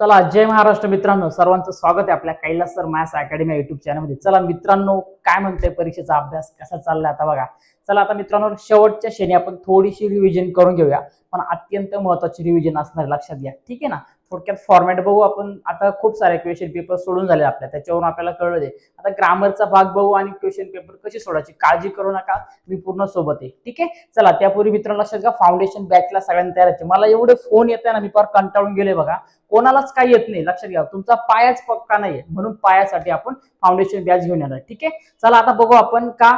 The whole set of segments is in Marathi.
चला जय महाराष्ट्र मित्रांनो, सर्वांचं स्वागत आहे आपल्या Kailas sir maths academy YouTube चॅनलमध्ये। चला मित्रांनो, काय म्हणतोय परीक्षेचा अभ्यास कसा चाललाय आता बघा। चला आता मित्रांनो, शेवटच्या क्षणी आपण थोडीशी रिव्हिजन करून घेऊया, पण अत्यंत महत्त्वाची रिव्हिजन असणार, लक्षात घ्या, ठीक आहे ना। थोडक्यात फॉर्मॅट बघू आपण। आता खूप सारे क्वेश्चन पेपर सोडून झाले आपल्या, त्याच्यावरून आपल्याला कळलं आहे। आता ग्रामरचा भाग बघू आणि क्वेश्चन पेपर कसे सोडायचे, काळजी करू नका, मी पूर्ण सोबत आहे, ठीक आहे। चला त्यापूर्वी मित्रांनो लक्षात घ्या, फाउंडेशन बॅचला सगळ्यांना तयार आहे। मला एवढे फोन येतात ना, मी फार कंटाळून गेले बघा, कोणालाच काही येत नाही, लक्षात घ्या, तुमचा पायाच पक्का नाहीये, म्हणून पायासाठी आपण फाउंडेशन बॅच घेऊन येणार, ठीक आहे। चला आता बघू आपण का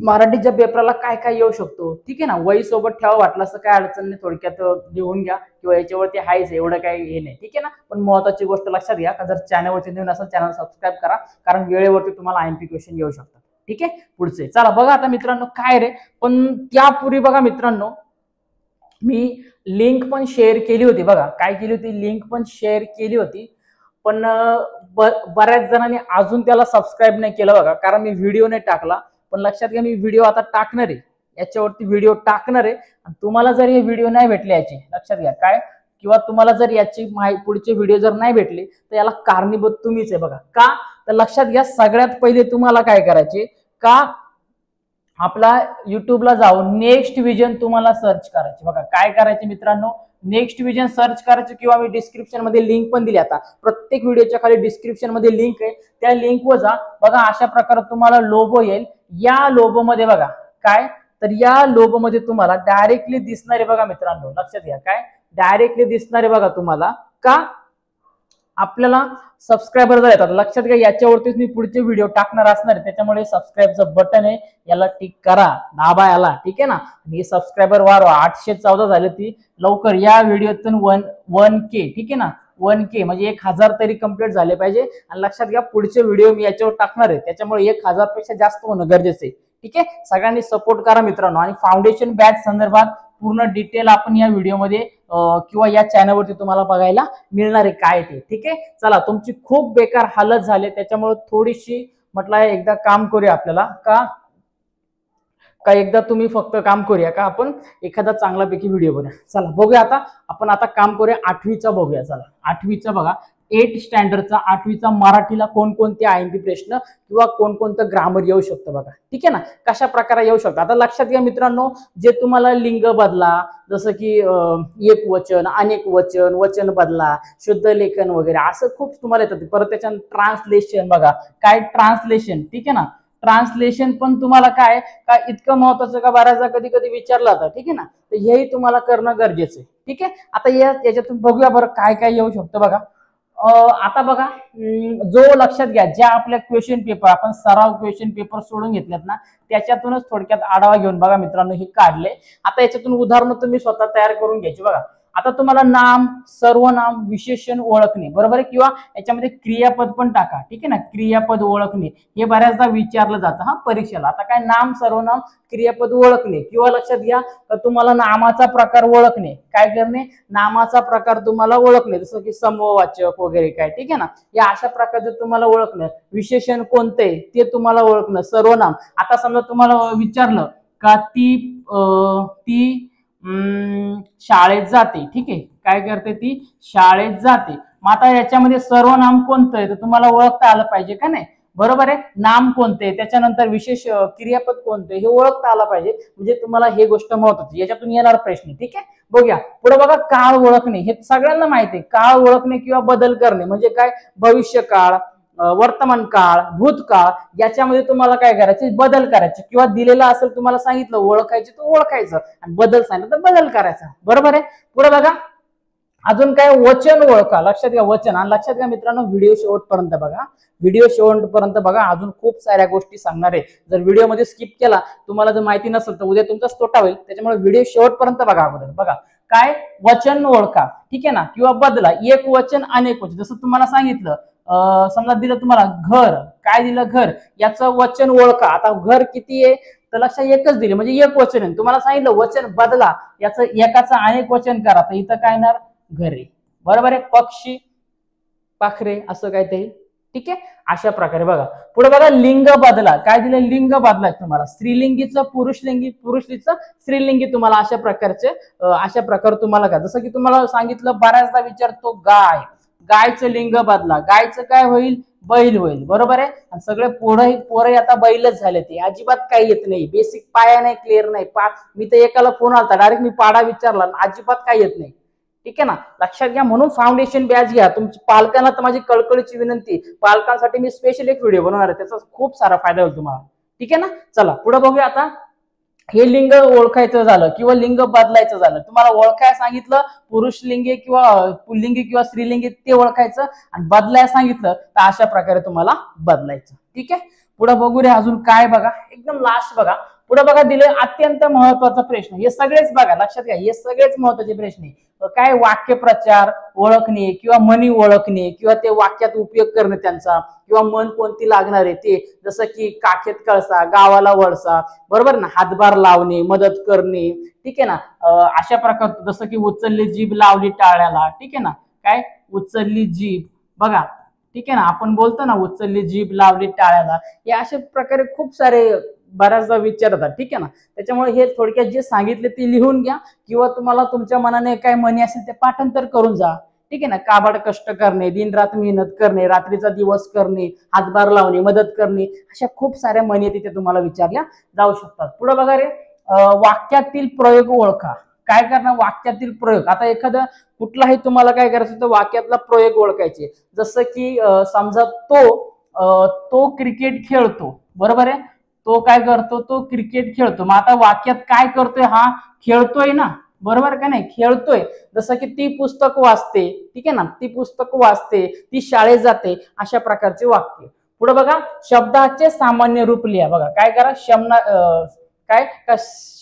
मराठीच्या पेपरला काय काय येऊ शकतो, ठीक आहे ना। वही सोबत ठेवा, वाटलं असं काय अडचण नाही, थोडक्यात लिहून घ्या किंवा याच्यावरती हायच, एवढं काही हे नाही, ठीक आहे ना। पण महत्त्वाची गोष्ट लक्षात घ्या का, जर चॅनलवरती नवीन असेल चॅनल सबस्क्राईब करा, कारण वेळेवरती तुम्हाला आयएमपी क्वेश्चन येऊ शकतात, ठीक आहे। पुढचे चला बघा आता मित्रांनो काय रे, पण त्यापूर्वी बघा मित्रांनो, मी लिंक पण शेअर केली होती बघा। काय केली होती, लिंक पण शेअर केली होती, पण बऱ्याच जणांनी अजून त्याला सबस्क्राईब नाही केलं बघा, कारण मी व्हिडिओ नाही टाकला। पण लक्षात घ्या, मी व्हिडिओ आता टाकणार आहे, याच्यावरती व्हिडिओ टाकणार आहे। तुम्हाला जर हे व्हिडिओ नाही भेटले याची, लक्षात घ्या काय, किंवा तुम्हाला जर याची पुढचे व्हिडिओ जर नाही भेटले तर याला कारणीभूत तुम्हीच आहे बघा। का तर लक्षात घ्या, सगळ्यात पहिले तुम्हाला काय करायचे का, आपला युट्यूबला जाऊन नेक्स्ट विजन तुम्हाला सर्च करायचे बघा। काय करायचे मित्रांनो, नेक्स्ट विजन सर्च करायचे, किंवा मी डिस्क्रिप्शन मध्ये लिंक पण दिली, आता प्रत्येक व्हिडिओच्या खाली डिस्क्रिप्शन मध्ये लिंक आहे, त्या लिंक वर जा बघा। अशा प्रकारे तुम्हाला लोगो येईल, या लोगो मध्ये बघा काय, तर या लोगो मध्ये तुम्हाला डायरेक्टली दिसणार आहे बघा मित्रांनो, लक्षात घ्या काय, डायरेक्टली दिसणार आहे बघा तुम्हाला का, आपल्याला सबस्क्रायबर जर येतात, लक्षात घ्या, याच्यावरतीच मी पुढचे व्हिडिओ टाकणार असणार आहे, त्याच्यामुळे सबस्क्राईबचं बटन आहे, याला टिक करा, दाबा याला, ठीक आहे ना। आणि सबस्क्रायबर वाढवा, 814 झाले, ती लवकर या व्हिडिओतून 1K, ठीक आहे ना, 1K म्हणजे 1000 तरी कंप्लीट झाले पाहिजे। आणि लक्षात घ्या, पुढचे व्हिडिओ मी याच्यावर टाकणार आहे, त्याच्यामुळे 1000 पेक्षा जास्त होणं गरजेचं आहे, ठीक आहे। सगळ्यांनी सपोर्ट करा मित्रांनो। आणि फाउंडेशन बॅच संदर्भात पूर्ण डिटेल आपण या व्हिडिओमध्ये किंवा या चॅनलवरती तुम्हाला बघायला मिळणार आहे काय ते, ठीक आहे। चला, तुमची खूप बेकार हालत झाली, त्याच्यामुळे थोडीशी म्हटलं एकदा काम करूया आपल्याला का एकदा तुम्ही फक्त काम करूया का, आपण एखादा चांगल्यापैकी व्हिडिओ बनवूया। चला बघूया आता आपण काम करूया 8वीचा बघूया। चला 8वीचा बघा, 8 स्टँडर्डचा 8वीचा मराठीला कोणकोणते आयएमपी प्रश्न किंवा कोणकोणतं ग्रामर येऊ शकतं बघा, ठीक आहे ना, कशा प्रकारे येऊ शकतं। आता लक्षात घ्या मित्रांनो, जे तुम्हाला लिंग बदला, जसं की एक वचन, अनेक वचन, वचन बदला, शुद्ध लेखन वगैरे असं खूप तुम्हाला येतं। परत त्याच्या ट्रान्सलेशन बघा, काय ट्रान्सलेशन, ठीक आहे ना, ट्रान्सलेशन पण तुम्हाला काय का इतकं महत्वाचं का, बऱ्याचदा कधी कधी विचारलं जातं, ठीक आहे ना, तर हेही तुम्हाला करणं गरजेचं आहे, ठीक आहे। आता याच्यातून बघूया बरं काय काय येऊ शकतं बघा। आता बघा, जो लक्षात घ्या, ज्या आपल्या क्वेश्चन पेपर आपण सराव क्वेश्चन पेपर सोडून घेतलेत ना, त्याच्यातूनच थोडक्यात आढावा घेऊन बघा मित्रांनो हे काढले। आता याच्यातून उदाहरणं तुम्ही स्वतः तयार करून घ्यायची बघा। आता तुम्हाला नाम, सर्वनाम, विशेषण ओळखणे, बरोबर आहे, किंवा याच्यामध्ये क्रियापद पण टाका, ठीक आहे ना, क्रियापद ओळखणे हे बऱ्याचदा विचारलं जातं हा परीक्षेला। आता काय, नाम, सर्वनाम, क्रियापद ओळखणे, किंवा लक्षात घ्या तुम्हाला नामाचा प्रकार ओळखणे, काय करणे, नामाचा प्रकार तुम्हाला ओळखणे, जसं की समूहवाचक वगैरे काय, ठीक आहे ना, या अशा प्रकारचे तुम्हाला ओळखणं। विशेषण कोणते ते तुम्हाला ओळखणं। सर्वनाम, आता समजा तुम्हाला विचारलं का ती शाळेत जाते, ठीक आहे, काय करते, ती शाळेत जाते। मग आता याच्यामध्ये सर्वनाम कोणतं आहे तर तुम्हाला ओळखता आलं पाहिजे का नाही, बरोबर आहे। नाम कोणते, त्याच्यानंतर विशेष क्रियापद कोणते हे ओळखता आलं पाहिजे, म्हणजे तुम्हाला हे गोष्ट महत्त्वाची, याच्यातून येणार प्रश्न, ठीक आहे। बघूया पुढे बघा, काळ ओळखणे, हे सगळ्यांना माहिती आहे, काळ ओळखणे किंवा बदल करणे म्हणजे काय, भविष्यकाळ, वर्तमान काळ, भूतकाळ, याच्यामध्ये तुम्हाला काय करायचे, बदल करायचे, किंवा दिलेला असेल तुम्हाला सांगितलं ओळखायचे तर ओळखायचं, आणि बदल सांगितलं तर बदल करायचा, बरोबर आहे। पुढे बघा, अजून काय, वचन ओळखा, लक्षात घ्या वचन। आणि लक्षात घ्या मित्रांनो, व्हिडिओ शेवटपर्यंत बघा, व्हिडिओ शेवटपर्यंत बघा, अजून खूप साऱ्या गोष्टी सांगणार आहे। जर व्हिडिओ मध्ये स्किप केला, तुम्हाला जर माहिती नसेल तर उद्या तुमचाच तोटा होईल, त्याच्यामुळे व्हिडिओ शेवटपर्यंत बघा अगोदर। बघा काय, वचन ओळखा, ठीक आहे ना, किंवा बदला, एक वचन, अनेक वचन, जसं तुम्हाला सांगितलं, समजा दिलं तुम्हाला घर, काय दिलं, घर, याचं वचन ओळखा। आता घर किती आहे तर लक्षात एकच दिले, म्हणजे एक वचन आहे। तुम्हाला सांगितलं वचन बदला, याचं एकाचं अनेक वचन करा, तर इथं काय येणार, घरे, बरोबर आहे। पक्षी, पाखरे, असं काय ते, ठीक आहे। अशा प्रकारे बघा पुढे बघा, लिंग बदला, काय दिलं, लिंग बदला तुम्हाला, स्त्रीलिंगीचं पुरुषलिंगी, पुरुषलिंगीचं स्त्रीलिंगी, तुम्हाला अशा प्रकारचे अशा प्रकारे तुम्हाला काय, जसं की तुम्हाला सांगितलं बऱ्याचदा विचारतो गाय, गायचं लिंग बदला, गायचं काय होईल, बैल होईल, बरोबर आहे. आणि सगळे पोरं आता बैलच झाले, ते अजिबात काही येत नाही, बेसिक पाया नाही, क्लिअर नाही. मी तर एकाला फोन आलता, डायरेक्ट मी पाडा विचारला, अजिबात काही येत नाही. ठीक आहे ना, लक्षात घ्या. म्हणून फाउंडेशन बॅच घ्या. तुमच्या पालकांना तर माझी कळकळीची विनंती, पालकांसाठी मी स्पेशल एक व्हिडिओ बनवणार आहे, त्याचा खूप सारा फायदा होईल तुम्हाला. ठीक आहे ना, चला पुढे बघूया. आता हे लिंग ओळखायचं झालं किंवा लिंग बदलायचं झालं, तुम्हाला ओळखायला सांगितलं पुरुष लिंगी किंवा पुल्लिंगी किंवा स्त्रीलिंगी ते ओळखायचं, आणि बदलायला सांगितलं तर अशा प्रकारे तुम्हाला बदलायचं. ठीक आहे, पुढे बघूया अजून काय. बघा एकदम लास्ट बघा, पुढे बघा दिले अत्यंत महत्वाचा प्रश्न. हे सगळेच बघा, लक्षात घ्या, हे सगळेच महत्वाचे प्रश्न आहे. काय, वाक्यप्रचार ओळखणे किंवा म्हणी ओळखणे किंवा ते वाक्यात उपयोग करणे त्यांचा, किंवा मन कोणती लागणार आहे ते, जसं की काखेत कळसा, गावाला वळसा, बरोबर ना, हातभार लावणे, मदत करणे. ठीक आहे ना, अशा प्रकार, जसं की उचलली जीभ लावली टाळ्याला. ठीक आहे ना, काय उचलली जीभ, बघा. ठीक आहे ना, आपण बोलतो ना उचलली जीभ लावली टाळ्याला, हे अशा प्रकारे खूप सारे बऱ्याचदा विचारतात. ठीक आहे ना, त्याच्यामुळे हे थोडक्यात जे सांगितले ते लिहून घ्या, किंवा तुम्हाला तुमच्या मनाने काय म्हणी असेल ते पाठांतर करून जा. ठीक आहे ना, काबाड कष्ट करणे, दिन रात मेहनत करणे, रात्रीचा दिवस करणे, हातभार लावणे, मदत करणे, अशा खूप साऱ्या म्हणी तिथे तुम्हाला विचारल्या जाऊ शकतात. पुढे बघा रे, वाक्यातील प्रयोग ओळखा. काय करणार, वाक्यातील प्रयोग. आता एखादं कुठलाही तुम्हाला काय करायचं तर वाक्यातला प्रयोग ओळखायचे. जसं की समजा तो क्रिकेट खेळतो, बरोबर आहे, तो काय करतो, तो क्रिकेट खेळतो. मग आता वाक्यात काय करतोय, हा खेळतोय ना, बरोबर का नाही, खेळतोय. जसं की ती पुस्तक वाचते. ठीक आहे ना, ती पुस्तक वाचते, ती शाळेत जाते, अशा प्रकारचे वाक्य. पुढे बघा, शब्दाचे सामान्य रूप लिहा. बघा काय करा,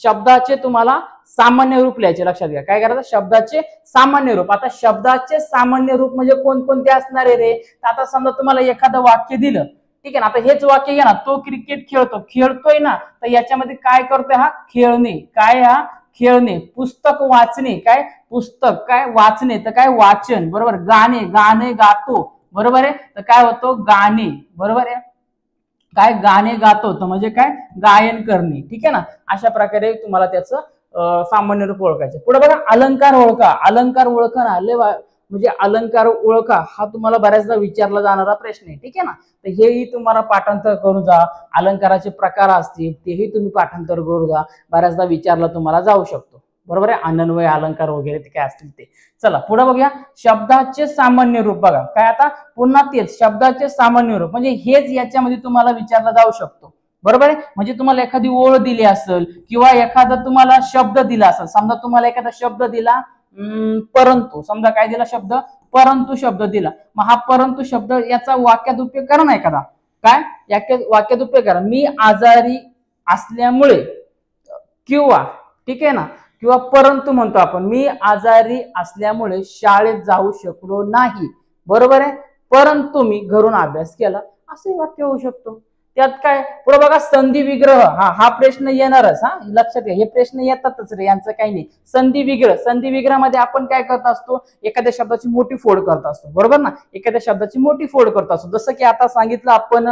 शब्दाचे तुम्हाला सामान्य रूप लिहायचे. लक्षात घ्या, काय करायचं, शब्दाचे सामान्य रूप. आता शब्दाचे सामान्य रूप म्हणजे कोणकोणते असणार आहे रे, आता समजा तुम्हाला एखादं वाक्य दिलं. ठीक आहे ना, आता हेच वाक्य घ्या ना, तो क्रिकेट खेळतोय ना, तर याच्यामध्ये काय करतोय, हा खेळणे. काय, हा खेळणे. पुस्तक वाचणे, काय पुस्तक, काय वाचणे, तर काय वाचन, बरोबर. गाणे गातो, बरोबर आहे, तर काय होतो, गाणे, बरोबर आहे. काय गाणे गातो, तर म्हणजे काय गायन करणे. ठीक आहे ना, अशा प्रकारे तुम्हाला त्याचं सामान्य रूप ओळखायचं. पुढे बघा, अलंकार ओळखा. अलंकार ओळखा ना, म्हणजे अलंकार ओळखा हा तुम्हाला बऱ्याचदा विचारला जाणारा प्रश्न आहे. ठीक आहे ना, तर हेही तुम्हाला पाठांतर करून जा. अलंकाराचे प्रकार असतील तेही तुम्ही पाठांतर करू जा, बऱ्याचदा विचारला तुम्हाला जाऊ शकतो, बरोबर आहे. अनन्वय अलंकार वगैरे ते काय असतील ते. चला पुढे बघूया, शब्दाचे सामान्य रूप. बघा काय, आता पुन्हा तेच शब्दाचे सामान्य रूप म्हणजे हेच याच्यामध्ये तुम्हाला विचारला जाऊ शकतो, बरोबर आहे. म्हणजे तुम्हाला एखादी ओळ दिली असेल किंवा एखादा तुम्हाला शब्द दिला असेल. समजा तुम्हाला एखादा शब्द दिला, परंतु, समजा काय दिला शब्द, परंतु शब्द दिला. मग हा परंतु शब्द याचा वाक्यात उपयोग करा ना एखादा. काय वाक्यात उपयोग करा, मी आजारी असल्यामुळे, किंवा ठीक आहे ना, किंवा परंतु म्हणतो आपण, मी आजारी असल्यामुळे शाळेत जाऊ शकलो नाही, बरोबर आहे, परंतु मी घरून अभ्यास केला, असे वाक्य होऊ शकतो. त्यात काय, पुढे बघा, संधी विग्रह. हा प्रश्न येणारच, हा लक्षात घ्या, हे प्रश्न येतातच रे, यांचं काही नाही. संधी विग्रह. संधी विग्रहामध्ये आपण काय करत असतो, एखाद्या शब्दाची मोठी फोड करत असतो, बरोबर ना, एखाद्या शब्दाची मोठी फोड करत असतो. जसं की आता सांगितलं आपण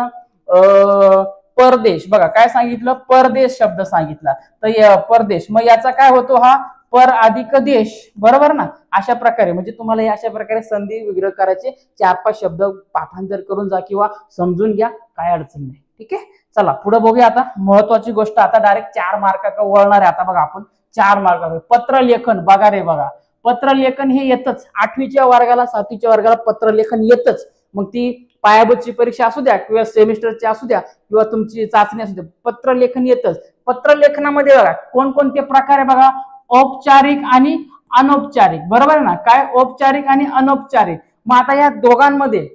परदेश. बघा काय सांगितलं, परदेश शब्द सांगितला, तर परदेश, मग याचा काय होतो, हा पर अधिक देश, बरोबर ना. अशा प्रकारे म्हणजे तुम्हाला हे अशा प्रकारे संधी विग्रह करायचे 4-5 शब्द पाठांतर करून जा किंवा समजून घ्या, काय अडचण नाही. ठीक आहे, चला पुढे बघूया. आता महत्वाची गोष्ट, आता डायरेक्ट 4 मार्काचा वळणार आहे. आता बघा आपण 4 मार्काचं पत्रलेखन. बघा रे, बघा पत्रलेखन हे येतच 8वीच्या वर्गाला, 7वीच्या वर्गाला पत्रलेखन येतच. मग ती पायाभूतची परीक्षा असू द्या किंवा सेमिस्टरची असू द्या किंवा तुमची चाचणी असू द्या, पत्रलेखन येतच. पत्रलेखनामध्ये बघा कोणकोणते प्रकार आहे, बघा औपचारिक आणि अनौपचारिक, बरोबर ना. काय औपचारिक आणि अनौपचारिक. मग आता या दोघांमध्ये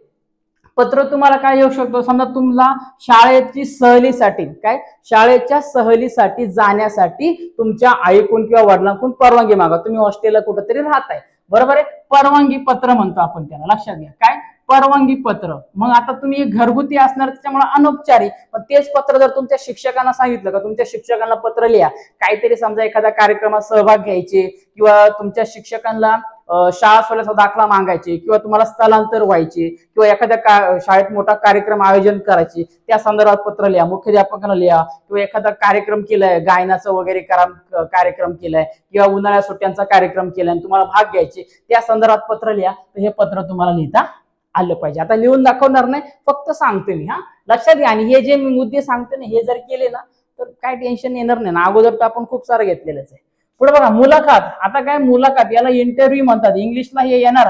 पत्र तुम्हाला काय येऊ शकतो, समजा तुम्हाला शाळेची सहलीसाठी, काय शाळेच्या सहलीसाठी जाण्यासाठी तुमच्या आईकडून किंवा वडिलांकडून परवानगी मागा. तुम्ही हॉस्टेलला कुठेतरी राहताय, बरोबर आहे, परवानगी पत्र म्हणतो आपण त्याला. लक्षात घ्या, काय परवानगी पत्र. मग आता तुम्ही घरगुती असणार त्याच्यामुळे अनौपचारिक. पण तेच पत्र जर तुमच्या शिक्षकांना सांगितलं का, तुमच्या शिक्षकांना पत्र लिहा, काहीतरी समजा एखाद्या कार्यक्रमात सहभाग घ्यायचे किंवा तुमच्या शिक्षकांना शाळा सोडल्याचा दाखला मागायचे किंवा तुम्हाला स्थलांतर व्हायचे किंवा एखाद्या शाळेत मोठा कार्यक्रम आयोजन करायचे त्या संदर्भात पत्र लिहा, मुख्याध्यापकांना लिहा किंवा एखादा कार्यक्रम केलाय गायनाचा वगैरे कार्यक्रम केलाय किंवा उन्हाळ्या सुट्ट्यांचा कार्यक्रम केलाय तुम्हाला भाग घ्यायचे त्या संदर्भात पत्र लिहा. तर हे पत्र तुम्हाला लिहिता आलं पाहिजे. आता लिहून दाखवणार नाही, फक्त सांगते मी. लक्षात घ्या. आणि हे जे मी मुद्दे सांगते ना हे जर केले ना तर काय टेन्शन येणार नाही ना. अगोदर तर आपण खूप सारं घेतलेलंच आहे. पुढे बघा मुलाखत. आता काय मुलाखत याला इंटरव्ह्यू म्हणतात. इंग्लिशला हे येणार.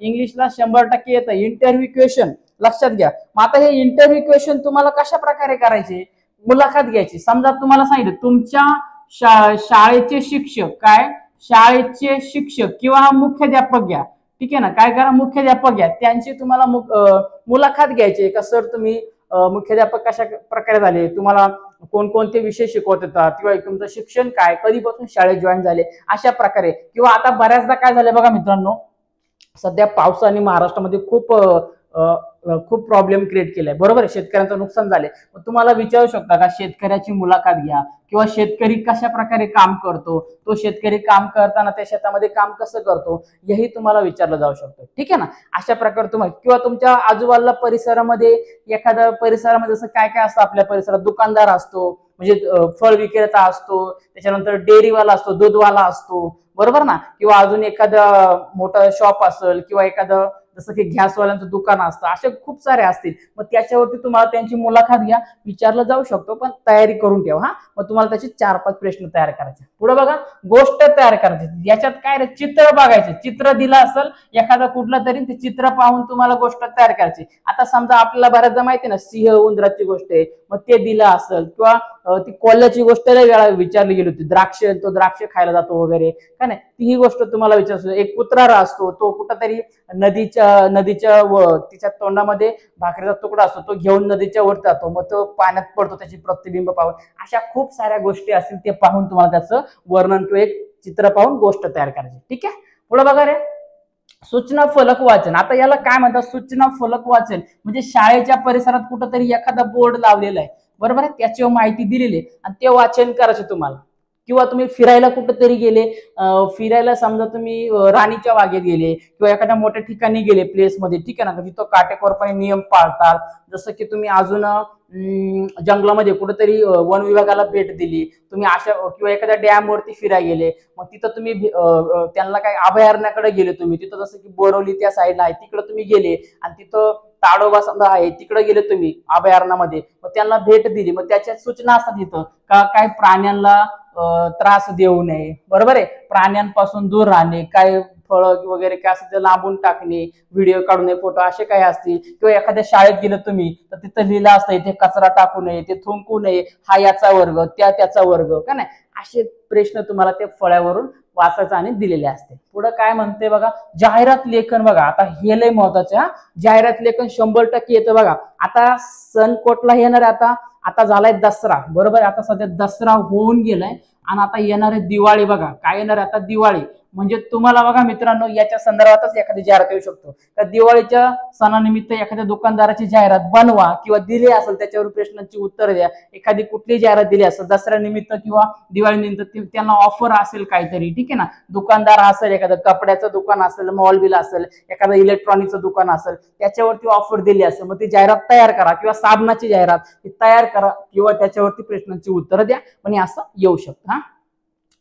इंग्लिशला 100% येतं इंटरव्ह्यू क्वेश्चन. लक्षात घ्या. मग आता हे इंटरव्ह्यू क्वेश्चन तुम्हाला कशा प्रकारे करायचे, मुलाखत घ्यायची. समजा तुम्हाला सांगितलं तुमच्या शाळेचे शिक्षक किंवा मुख्याध्यापक घ्या. ठीक आहे ना. काय करा, मुख्याध्यापक घ्या, त्यांची तुम्हाला मुलाखत घ्यायची का सर तुम्ही मुख्याध्यापक कशा प्रकारे झाले, तुम्हाला कोणकोणते विषय शिकवत येतात किंवा तुमचं शिक्षण काय, कधीपासून शाळेत जॉईन झाले, अशा प्रकारे. किंवा आता बऱ्याचदा काय झालंय बघा मित्रांनो, सध्या पावसाने महाराष्ट्रामध्ये खूप प्रॉब्लेम क्रिएट केलाय. बरोबर आहे. शेतकऱ्यांचं नुकसान झालंय. तुम्हाला विचारू शकता का शेतकऱ्याची मुलाखत घ्या किंवा शेतकरी कशा प्रकारे काम करतो, तो शेतकरी काम करताना त्या शेतामध्ये काम कसं करतो हेही तुम्हाला विचारलं जाऊ शकतं. ठीक आहे ना. अशा प्रकारे तुम्हाला किंवा तुमच्या आजूबाजूला परिसरामध्ये एखाद्या परिसरामध्ये जसं काय काय असतं, आपल्या परिसरात दुकानदार असतो, म्हणजे फळ विक्रेता असतो, त्याच्यानंतर डेअरीवाला असतो, दूधवाला असतो. बरोबर ना. किंवा अजून एखादं मोठं शॉप असेल किंवा एखादं जसं की गॅसवाल्यांचं दुकान असतं, असे खूप सारे असतील. मग त्याच्यावरती तुम्हाला त्यांची मुलाखत घ्या, विचारलं जाऊ शकतो, पण तयारी करून ठेवा. मग तुम्हाला त्याचे 4-5 प्रश्न तयार करायचे. पुढे बघा गोष्ट तयार करायची. याच्यात काय रे, चित्र बघायचे. चित्र दिलं असेल एखादा कुठलं तरी, ते चित्र पाहून तुम्हाला गोष्ट तयार करायची. आता समजा आपल्याला बऱ्याचदा माहिती ना सिंह उंदराची गोष्ट आहे, मग ते दिलं असेल किंवा ती कोल्ह्याची गोष्ट लय वेळा विचारली गेली होती, तो द्राक्ष खायला जातो वगैरे काय नाही, ती ही गोष्ट तुम्हाला विचारतो. एक कुत्रा असतो, तो कुठंतरी नदीच्या तिच्या तोंडामध्ये भाकरीचा तुकडा असतो, तो घेऊन नदीच्या वर जातो, मग तो पाण्यात पडतो त्याची प्रतिबिंब पाहून. अशा खूप साऱ्या गोष्टी असतील, ते पाहून तुम्हाला त्याचं वर्णन किंवा एक चित्र पाहून गोष्ट तयार करायची. ठीक आहे. पुढे बघा रे, सूचना फलक वाचन. आता याला काय म्हणतात, सूचना फलक वाचन म्हणजे शाळेच्या परिसरात कुठंतरी एखादा बोर्ड लावलेला आहे, बरोबर आहे, त्याच्यावर माहिती दिलेली आहे आणि ते वाचन करायचे तुम्हाला. किंवा तुम्ही फिरायला कुठेतरी गेले, फिरायला समजा तुम्ही राणीच्या बागेत गेले किंवा एखाद्या मोठ्या ठिकाणी गेले प्लेसमध्ये, ठीक आहे ना, तिथं काटेकोरपणे नियम पाळतात. जसं की तुम्ही अजून जंगलामध्ये कुठेतरी वन विभागाला भेट दिली तुम्ही, अशा किंवा एखाद्या डॅम वरती फिरायला गेले, मग तिथं तुम्ही त्यांना काय अभयारण्याकडे गेले तुम्ही, तिथं जसं की बोरवली त्या साईडला आहे तिकडे तुम्ही गेले आणि तिथं ताडोबा समजा आहे तिकडे गेले तुम्ही अभयारण्यामध्ये, मग त्यांना भेट दिली, मग त्याच्या सूचना असतात तिथं का काय प्राण्यांना त्रास देऊ नये, बरोबर आहे, प्राण्यांपासून दूर राहणे, काय फळं वगैरे काय असं ते लांबून टाकणे, व्हिडिओ काढू नये, फोटो असे काही असतील. किंवा एखाद्या शाळेत गेलं तुम्ही तर तिथं लिहिलं असतं इथे कचरा टाकू नये, ते थुंकू नये, हा याचा वर्ग त्याचा वर्ग का नाही, असे प्रश्न तुम्हाला ते फळ्यावरून वाचायचं आणि दिलेले असते. पुढे काय म्हणते बघा, जाहिरात लेखन. बघा आता हे लय महत्वाचं. जाहिरात लेखन 100% येतं. बघा आता सण कोटला येणार आहे, आता झालाय दसरा, बरोबर. आता सध्या दसरा होऊन गेलाय आणि आता येणार आहे दिवाळी. बघा काय येणार आहे आता, दिवाळी. म्हणजे तुम्हाला बघा मित्रांनो याच्या संदर्भातच एखादी जाहिरात येऊ शकतो. तर दिवाळीच्या सणानिमित्त एखाद्या दुकानदाराची जाहिरात बनवा किंवा दिली असेल त्याच्यावर प्रश्नांची उत्तर द्या. एखादी कुठली जाहिरात दिली असेल दसऱ्यानिमित्त किंवा दिवाळीनिमित्त, त्यांना ऑफर असेल काहीतरी, ठीक आहे ना, दुकानदार असेल, एखादं कपड्याचं दुकान असेल, मॉल बिल असेल, एखादं इलेक्ट्रॉनिकचं दुकान असेल, त्याच्यावरती ऑफर दिली असेल, मग ती जाहिरात तयार करा किंवा साबणाची जाहिरात तयार करा किंवा त्याच्यावरती प्रश्नांची उत्तर द्या. पण असं येऊ शकतं.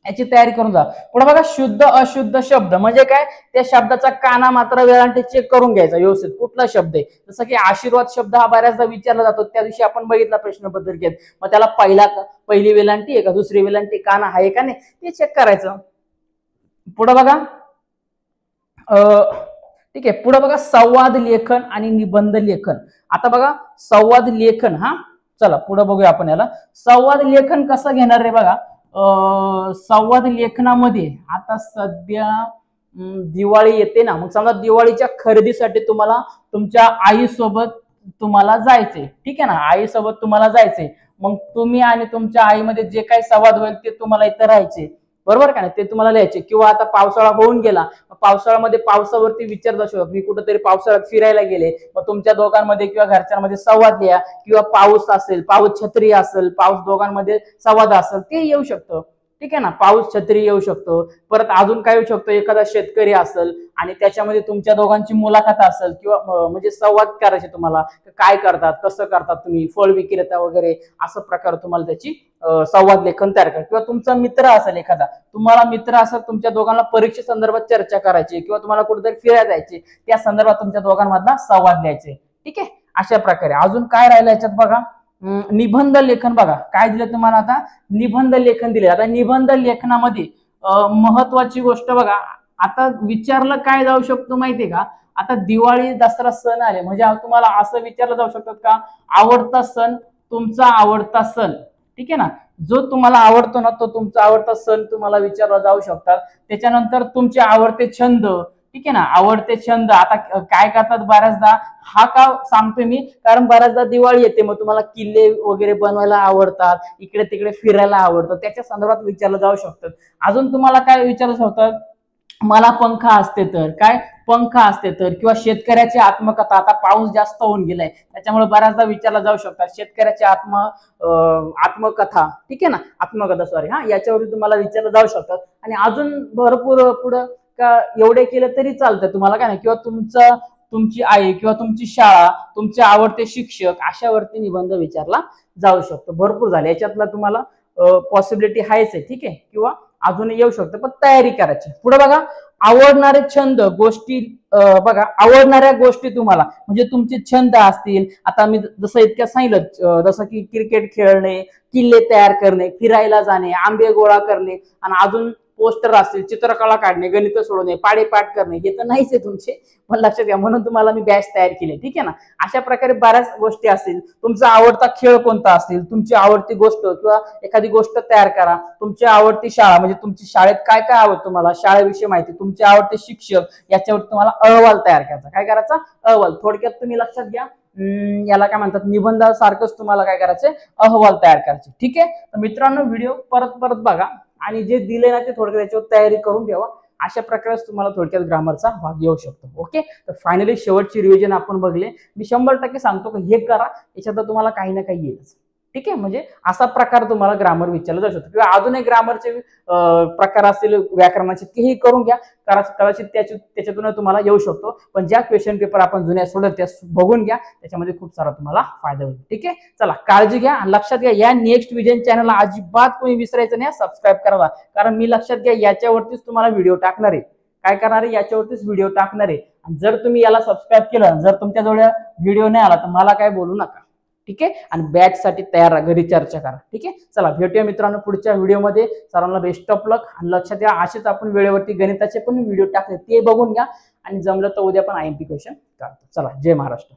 याची तयारी करून जा. पुढे बघा शुद्ध अशुद्ध शब्द म्हणजे काय, त्या शब्दाचा काना मात्रा वेळांटी चेक करून घ्यायचा व्यवस्थित, कुठला शब्द आहे. जसं की आशीर्वाद शब्द हा बऱ्याचदा विचारला जातो, त्या दिवशी आपण बघितला प्रश्नपत्रिकेत, मग त्याला पहिली वेलांटी आहे का, दुसरी वेलांटी काना आहे का नाही ते चेक करायचं. पुढे बघा ठीक आहे. पुढे बघा संवाद लेखन आणि निबंध लेखन. आता बघा संवाद लेखन, चला पुढे बघूया आपण याला. संवाद लेखन कसं घेणार रे बघा, संवाद लेखनामध्ये आता सध्या दिवाळी येते ना, मग समजा दिवाळीच्या खरेदीसाठी तुम्हाला तुमच्या आईसोबत तुम्हाला जायचंय, ठीक आहे ना, आईसोबत तुम्हाला जायचंय. मग तुम्ही आणि तुमच्या आईमध्ये जे काही संवाद होईल ते तुम्हाला इथं राहायचे, बरोबर का नाही, ते तुम्हाला लिहायचे. किंवा आता पावसाळा होऊन गेला, पावसाळ्यामध्ये पावसावरती विचारत असतो, मी कुठेतरी पावसाळ्यात फिरायला गेले, मग तुमच्या दोघांमध्ये किंवा घरच्यांमध्ये संवाद लिहा. किंवा पाऊस असेल, पाऊस छत्री असेल, पाऊस दोघांमध्ये संवाद असेल, ते येऊ शकतं. ठीक आहे ना, पाऊस छत्री येऊ शकतो, परत अजून काय येऊ शकतो, एखादा शेतकरी असेल आणि त्याच्यामध्ये तुमच्या दोघांची मुलाखत असेल किंवा म्हणजे संवाद करायचे तुम्हाला, काय करतात, कसं करतात तुम्ही, फळ विक्रेता वगैरे असं प्रकार तुम्हाला त्याची संवाद लेखन तयार करा. किंवा तुमचा मित्र असेल एखादा, तुम्हाला मित्र असेल, तुमच्या दोघांना परीक्षे संदर्भात चर्चा करायची किंवा तुम्हाला कुठेतरी फिरायला जायचे, त्या संदर्भात तुमच्या दोघांमधला संवाद द्यायचे. ठीक आहे, अशा प्रकारे. अजून काय राहिलं याच्यात बघा, निबंध लेखन. बघा काय दिलं तुम्हाला आता, निबंध लेखन दिले. आता निबंध लेखनामध्ये महत्वाची गोष्ट बघा, आता विचारलं काय जाऊ शकतो माहितीये का, आता दिवाळी दसरा सण आले म्हणजे तुम्हाला असं विचारलं जाऊ शकतात का, आवडता सण, तुमचा आवडता सण. ठीक आहे ना, जो तुम्हाला आवडतो ना तो तुमचा आवडता सण तुम्हाला विचारला जाऊ शकतात. त्याच्यानंतर तुमचे आवडते छंद. ठीक आहे ना, आवडते छंद. आता काय करतात बऱ्याचदा, हा का सांगतोय मी, कारण बऱ्याचदा दिवाळी येते, मग तुम्हाला किल्ले वगैरे बनवायला आवडतात, इकडे तिकडे फिरायला आवडतं, त्याच्या संदर्भात विचारलं जाऊ शकतं. अजून तुम्हाला काय विचारू शकतात, मला पंख असते तर, काय पंख असते तर, किंवा शेतकऱ्याची आत्मकथा. आता पाऊस जास्त होऊन गेलाय त्याच्यामुळे बऱ्याचदा विचारला जाऊ शकतात शेतकऱ्याची आत्मकथा. ठीक आहे ना, आत्मकथा सॉरी, याच्यावरती तुम्हाला विचारलं जाऊ शकतात. आणि अजून भरपूर पुढं का एवढे केलं तरी चालतं तुम्हाला, काय नाही, किंवा तुमची आई किंवा तुमची शाळा, तुमचे आवडते शिक्षक, अशावरती निबंध विचारला जाऊ शकतो. भरपूर झाले याच्यातला, तुम्हाला पॉसिबिलिटी आहेच आहे. ठीक आहे, किंवा अजून येऊ शकतं, पण तयारी करायची. पुढे बघा, आवडणारे छंद गोष्टी. बघा आवडणाऱ्या गोष्टी तुम्हाला म्हणजे तुमचे छंद असतील. आता मी जसं इतक्या सांगितलं, जसं की क्रिकेट खेळणे, किल्ले तयार करणे, फिरायला जाणे, आंबे गोळा करणे, आणि अजून पोस्टर असतील, चित्रकला काढणे, गणित सोडवणे, पाडेपाठ करणे, हे तर नाहीच आहे तुमचे, पण लक्षात घ्या, म्हणून तुम्हाला मी बॅच तयार केली. ठीक आहे ना, अशा प्रकारे बऱ्याच गोष्टी असतील. तुमचा आवडता खेळ कोणता असतील, तुमची आवडती गोष्ट किंवा एखादी गोष्ट तयार करा. तुमची आवडती शाळा म्हणजे तुमची शाळेत काय काय आवडतं तुम्हाला, शाळेविषयी माहिती, तुमचे आवडते शिक्षक, याच्यावर तुम्हाला अहवाल तयार करायचा. काय करायचा, अहवाल. थोडक्यात तुम्ही लक्षात घ्या, याला काय म्हणतात, निबंधासारखंच तुम्हाला काय करायचंय, अहवाल तयार करायचे. ठीक आहे, तर मित्रांनो व्हिडिओ परत परत बघा आणि जे दिले ना ते थोडक्यात त्याच्यावर तयारी करून ठेवा. अशा प्रकारे तुम्हाला थोडक्यात ग्रामरचा भाग येऊ शकतो. ओके, तर फायनली शेवटची रिव्हिजन आपण बघले. मी 100% सांगतो की हे करा, याच्यात तुम्हाला काही ना काही येईल. ठीक आहे, म्हणजे असा प्रकार तुम्हाला ग्रामर विचारला जाऊ शकतो. किंवा अजून एक ग्रामरचे प्रकार असतील व्याकरणाचे, तेही करून घ्या, कदाचित त्याच्यातून तुम्हाला येऊ शकतो. पण ज्या क्वेश्चन पेपर आपण जुन्या सोडत त्या बघून घ्या, त्याच्यामध्ये खूप सारा तुम्हाला फायदा होईल. ठीक आहे, चला काळजी घ्या. लक्षात घ्या, या नेक्स्ट विजन चॅनलला अजिबात कोणी विसरायचं नाही, सबस्क्राईब करा. कारण मी लक्षात घ्या याच्यावरतीच तुम्हाला व्हिडिओ टाकणार आहे. काय करणार आहे, याच्यावरतीच व्हिडिओ टाकणार आहे. जर तुम्ही याला सबस्क्राईब केलं, जर तुमच्याजवळ व्हिडिओ नाही आला तर मला काय बोलू नका. ठीक आहे, आणि बॅच साठी तयार राहा, घरी चर्चा करा. ठीक आहे, चला भेटूया मित्रांनो पुढच्या व्हिडिओमध्ये. सर्वांना बेस्ट ऑफ लक. आणि लक्षात घ्या, असेच आपण वेळेवरती गणिताचे पण व्हिडिओ टाकले, ते बघून घ्या. आणि जमलं तर उद्या पण IMP क्वेश्चन काढतो. चला, जय महाराष्ट्र.